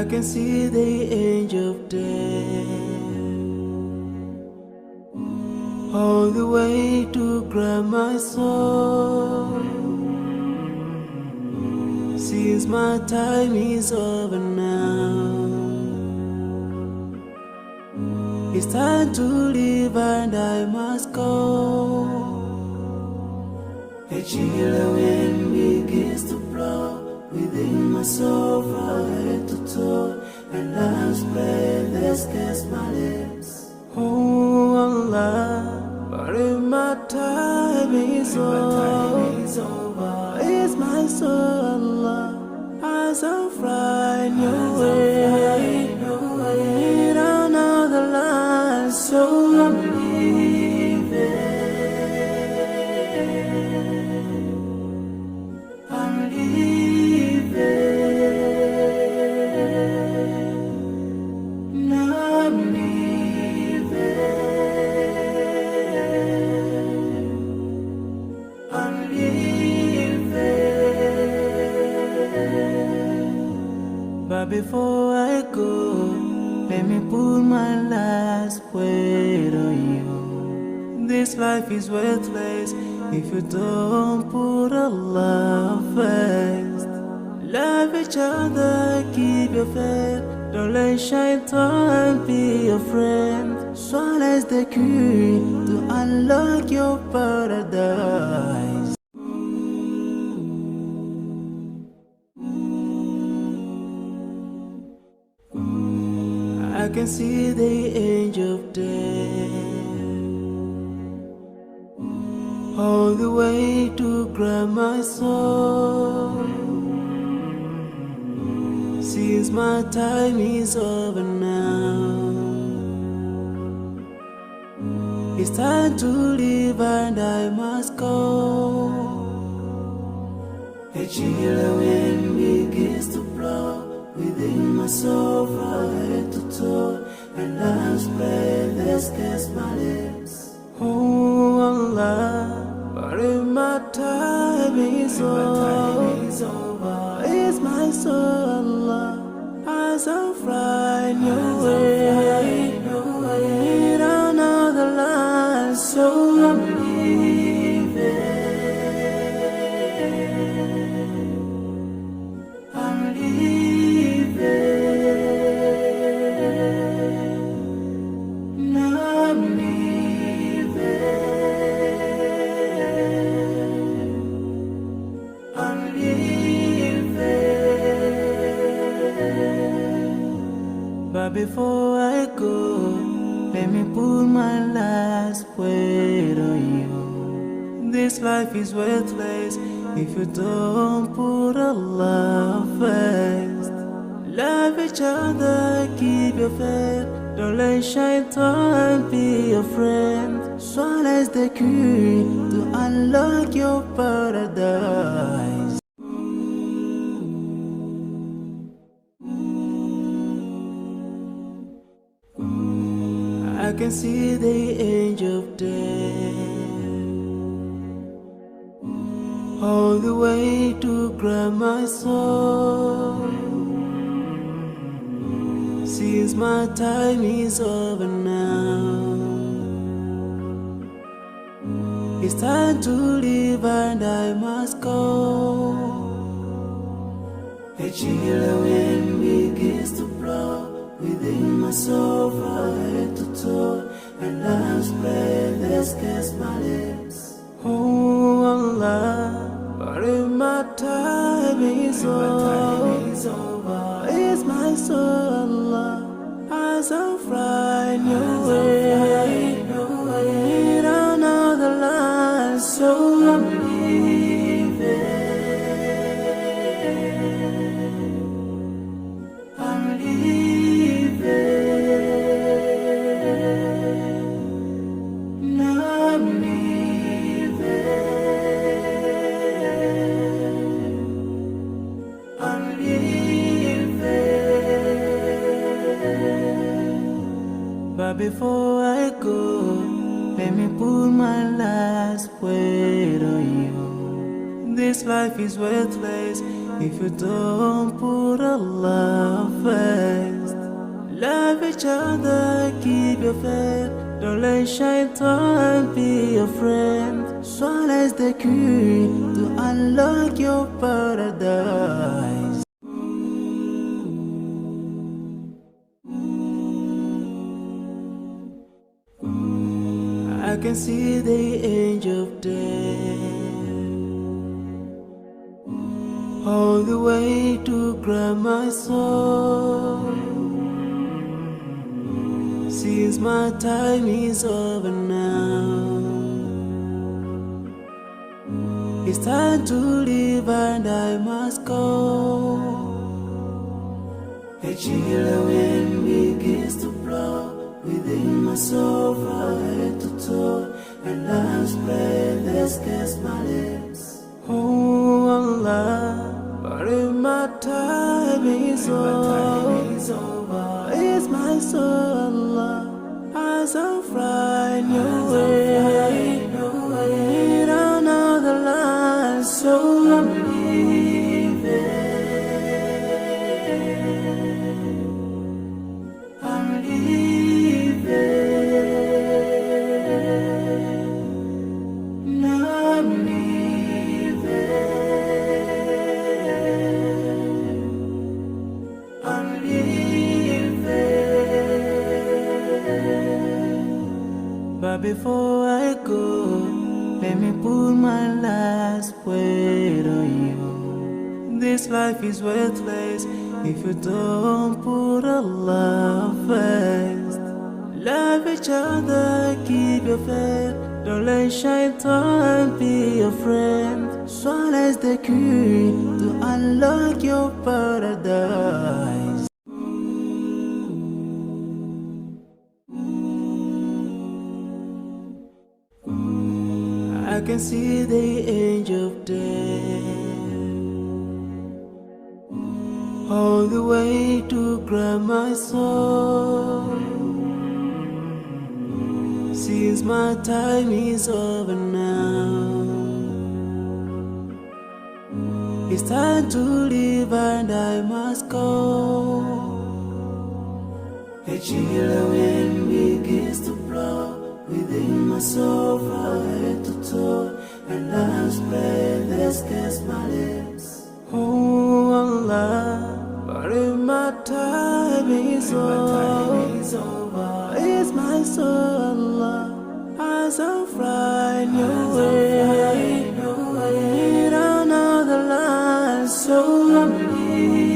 I can see the angel of death all the way to grab my soul. Since my time is over now, it's time to leave and I must go. A chilly wind begins to blow within my soul from head to toe, and love's breath escapes my lips. Oh Allah, but if my time is over, it's my soul, Allah, as I'm flying your way, down all the lines, so I'm leaving. I'm leaving. Now I'm leaving. I'm leaving. But before I go, let me put my last word on you. This life is worthless if you don't put Allah first. Love each other, keep your faith. Don't let shaitan be your friend. Swallow the key to unlock your paradise. I can see the angel of death all the way to grab my soul. Since my time is over now, it's time to leave and I must go. A chilly wind begins to blow within my soul from head to toe, and love's breath escapes my lips. Oh Allah, but if my time is over, it's my soul, Allah, as I'm flying your way, down all the lines, so I'm leaving. I'm leaving. Now I'm leaving. I'm leaving. But before I go, let me put my last word on you. This life is worthless if you don't put Allah first. Love each other, keep your faith. Don't let shaitan be your friend. Swallow the key to unlock your paradise. I can see the angel of death all the way to grab my soul. Since my time is over now, it's time to leave and I must go. A chilly wind begins to blow within my soul from head to toe, and love's breath escapes my lips. Oh Allah, but if my time is over, it's my soul, Allah, as I'm flying your way, down all the lines, so I'm leaving. I'm leaving. Now I'm leaving. I'm leaving. But before I go, let me put my last word on you. This life is worthless if you don't put Allah first. Love each other, keep your faith. Don't let shaitan be your friend. Swallow the key to unlock your paradise. I can see the angel of death all the way to grab my soul. Since my time is over now, it's time to leave and I must go. A chilly wind begins to blow within my soul from head to toe, and love's breath escapes my lips. Oh Allah, but if my time is over, it's my soul, Allah, as I'm flying your way, in another land, so I'm leaving. I'm leaving. Now I'm leaving. I'm leaving. But before I go, let me put my last word on you. This life is worthless if you don't put Allah first. Love each other, keep your faith. Don't let shaitan be your friend. Swallow the key to unlock your paradise. I can see the angel of death all the way to grab my soul. Since my time is over now, it's time to leave and I must go. A chilly wind begins to blow within my soul from head to toe, and love's breath escapes my lips. Oh Allah, but if my time is over, it's my soul, Allah, as I'm flying your way, in another land, so I'm leaving.